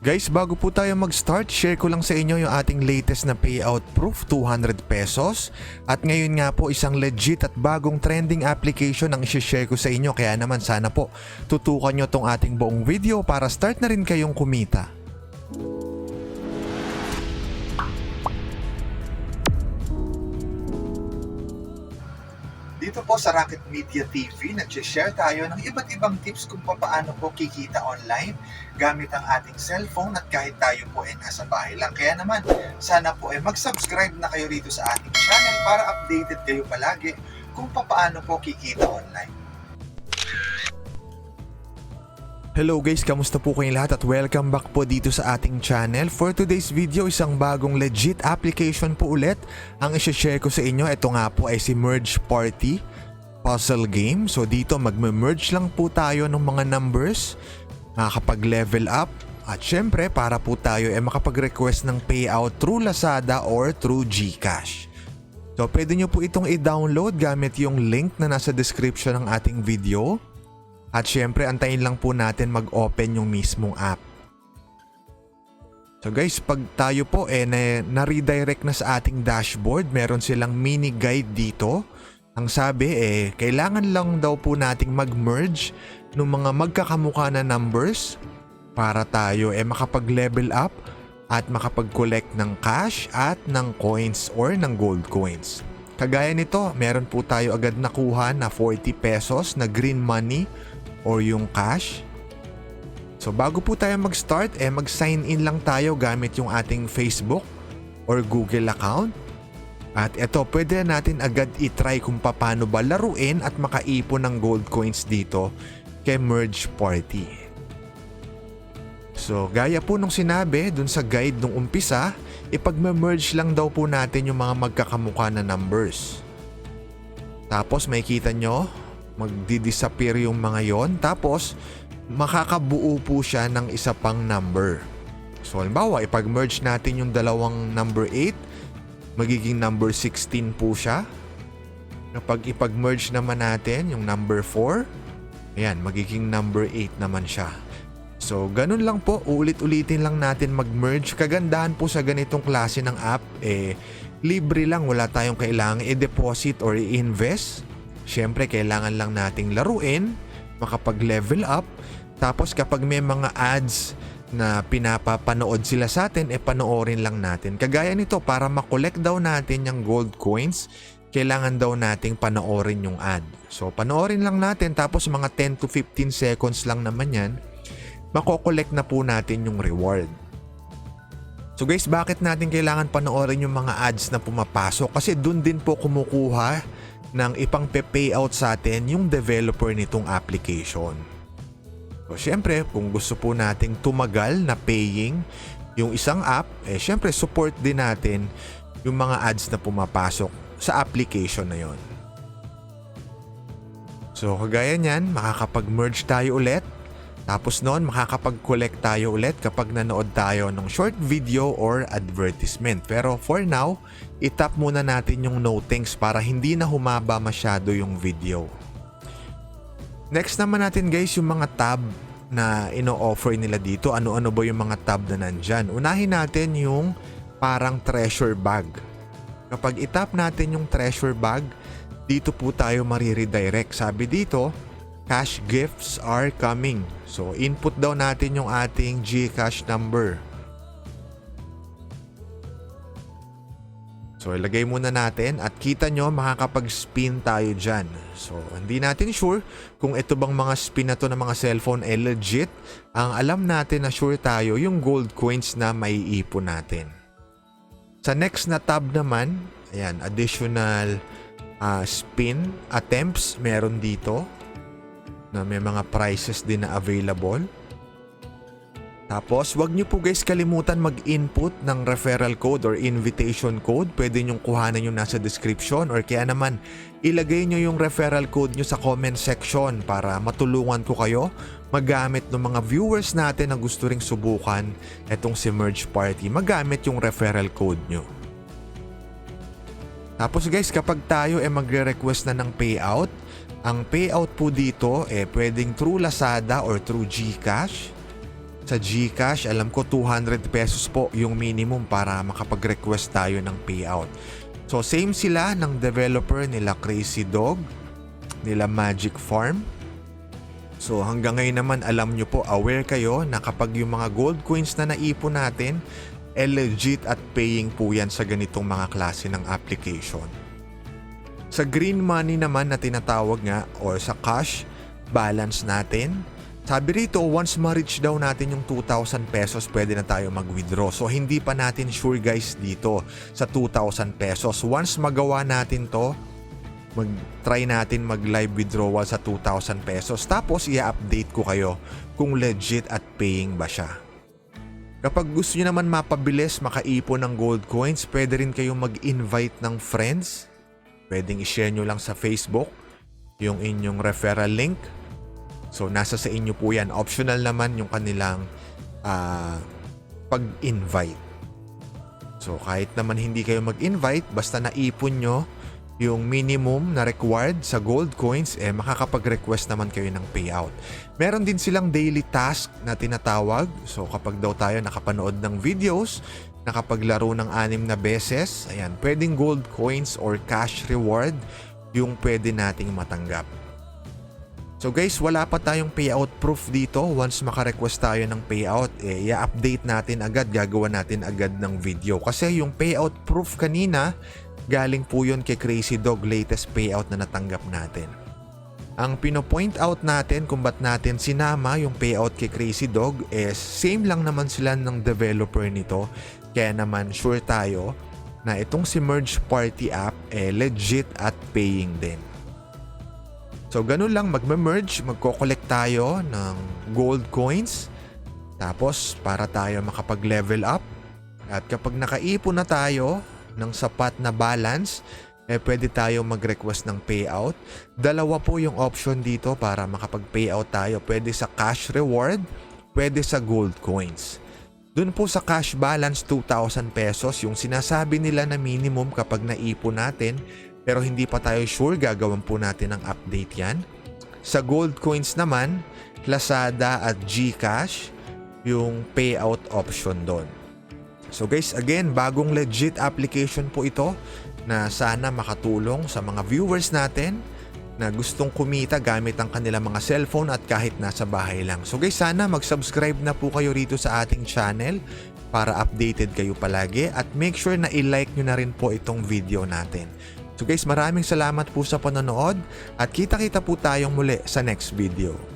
Guys, bago po tayo mag-start, share ko lang sa inyo yung ating latest na payout proof, 200 pesos. At ngayon nga po, isang legit at bagong trending application ang isi-share ko sa inyo. Kaya naman sana po, tutukan nyo tong ating buong video para start na rin kayong kumita. Dito po sa Rocket Media TV, nag-share tayo ng iba't ibang tips kung paano po kikita online gamit ang ating cellphone at kahit tayo po ay nasa bahay lang. Kaya naman, sana po ay mag-subscribe na kayo rito sa ating channel para updated kayo palagi kung paano po kikita online. Hello guys, kamusta po kayong lahat at welcome back po dito sa ating channel. For today's video, isang bagong legit application po ulit ang isi-share ko sa inyo. Ito nga po ay si Merge Party puzzle game. So dito magme-merge lang po tayo ng mga numbers, makakapag-level up at syempre para po tayo ay makapag-request ng payout through Lazada or through GCash. So pwede nyo po itong i-download gamit yung link na nasa description ng ating video. At syempre, antayin lang po natin mag-open yung mismong app. So guys, pag tayo po na-redirect na sa ating dashboard, meron silang mini guide dito. Ang sabi kailangan lang daw po nating mag-merge ng mga magkakamukha na numbers para tayo makapag-level up at makapag-collect ng cash at ng coins or ng gold coins. Kagaya nito, meron po tayo agad nakuha na 40 pesos na green money or yung cash. So bago po tayo mag-start, mag-sign in lang tayo gamit yung ating Facebook or Google account. At ito, pwede natin agad i-try kung paano ba laruin at makaipon ng gold coins dito kay Merge Party. So gaya po nung sinabi dun sa guide nung umpisa, ipag-merge lang daw po natin yung mga magkakamukha na numbers. Tapos makikita nyo, magdi-disappear yung mga yon. Tapos makakabuo po siya ng isa pang number. So halimbawa, ipag-merge natin yung dalawang number 8, magiging number 16 po siya. Kapag ipag-merge naman natin yung number 4, ayan, magiging number 8 naman siya. So ganun lang po, ulit-ulitin lang natin mag-merge. Kagandahan po sa ganitong klase ng app, libre lang, wala tayong kailangan i-deposit or i-invest. Siyempre, kailangan lang nating laruin, makapag-level up. Tapos kapag may mga ads na pinapapanood sila sa atin, panoorin lang natin. Kagaya nito, para makolekt daw natin yung gold coins, kailangan daw nating panoorin yung ad. So panoorin lang natin, tapos mga 10 to 15 seconds lang naman yan, makokolekt na po natin yung reward. So guys, bakit natin kailangan panoorin yung mga ads na pumapasok? Kasi dun din po kumukuha ng ipang payout sa atin yung developer nitong application. So syempre, kung gusto po nating tumagal na paying yung isang app, syempre support din natin yung mga ads na pumapasok sa application na yon. So kagaya niyan, makakapag-merge tayo ulit. Tapos noon, makakapag-collect tayo ulit kapag nanood tayo ng short video or advertisement. Pero for now, itap muna natin yung no thanks para hindi na humaba masyado yung video. Next naman natin guys, yung mga tab na ino-offer nila dito. Ano-ano ba yung mga tab na nandyan? Unahin natin yung parang treasure bag. Kapag itap natin yung treasure bag, dito po tayo mariredirect. Sabi dito, cash gifts are coming. So, input daw natin yung ating GCash number. So, ilagay muna natin at kita nyo makakapag-spin tayo dyan. So, hindi natin sure kung ito bang mga spin na to ng mga cellphone legit. Ang alam natin na sure tayo yung gold coins na maiipon natin. Sa next na tab naman, ayan, additional spin attempts meron dito. Na may mga prices din na available. Tapos, wag nyo po guys kalimutan mag-input ng referral code or invitation code. Pwede nyong kuhanan yung nasa description or kaya naman ilagay nyo yung referral code nyo sa comment section para matulungan ko kayo magamit ng mga viewers natin na gusto ring subukan etong si Merge Party. Magamit yung referral code nyo. Tapos guys, kapag tayo magre-request na ng payout, ang payout po dito pwedeng through Lazada or through GCash. Sa GCash, alam ko 200 pesos po yung minimum para makapag-request tayo ng payout. So same sila ng developer nila Crazy Dog, nila Magic Farm. So hanggang ngayon naman alam nyo po, aware kayo na kapag yung mga gold coins na naipon natin, legit at paying po yan sa ganitong mga klase ng application. Sa green money naman na tinatawag nga or sa cash balance natin, sabi rito once ma-reach daw natin yung 2,000 pesos pwede na tayo mag-withdraw. So hindi pa natin sure guys dito sa 2,000 pesos. Once magawa natin to, mag-try natin mag-live withdrawal sa 2,000 pesos. Tapos i-update ko kayo kung legit at paying ba siya. Kapag gusto nyo naman mapabilis makaipon ng gold coins, pwede rin kayong mag-invite ng friends. Pwedeng i-share nyo lang sa Facebook yung inyong referral link. So nasa sa inyo po yan. Optional naman yung kanilang pag-invite. So kahit naman hindi kayo mag-invite, basta naipon nyo yung minimum na required sa gold coins, makakapag-request naman kayo ng payout. Meron din silang daily task na tinatawag. So kapag daw tayo nakapanood ng videos, nakapaglaro ng 6 na beses, ayan, pwedeng gold coins or cash reward yung pwede nating matanggap. So guys, wala pa tayong payout proof dito. Once maka-request tayo ng payout, i-update natin agad, gagawa natin agad ng video. Kasi yung payout proof kanina, galing po yun kay Crazy Dog, latest payout na natanggap natin. Ang pino-point out natin kung ba't natin sinama yung payout kay Crazy Dog is same lang naman sila ng developer nito. Kaya naman sure tayo na itong si Merge Party app legit at paying din. So ganun lang, magme-merge, magko-collect tayo ng gold coins. Tapos para tayo makapag-level up. At kapag nakaipon na tayo ng sapat na balance, pwede tayo mag-request ng payout. Dalawa po yung option dito para makapag-payout tayo. Pwede sa cash reward, pwede sa gold coins. Dun po sa cash balance, 2,000 pesos, yung sinasabi nila na minimum kapag naipon natin, pero hindi pa tayo sure, gagawin po natin ng update yan. Sa gold coins naman, Lazada at GCash, yung payout option doon. So guys, again, bagong legit application po ito na sana makatulong sa mga viewers natin na gustong kumita gamit ang kanilang mga cellphone at kahit nasa bahay lang. So guys, sana mag-subscribe na po kayo rito sa ating channel para updated kayo palagi at make sure na i-like nyo na rin po itong video natin. So guys, maraming salamat po sa panonood at kita-kita po tayong muli sa next video.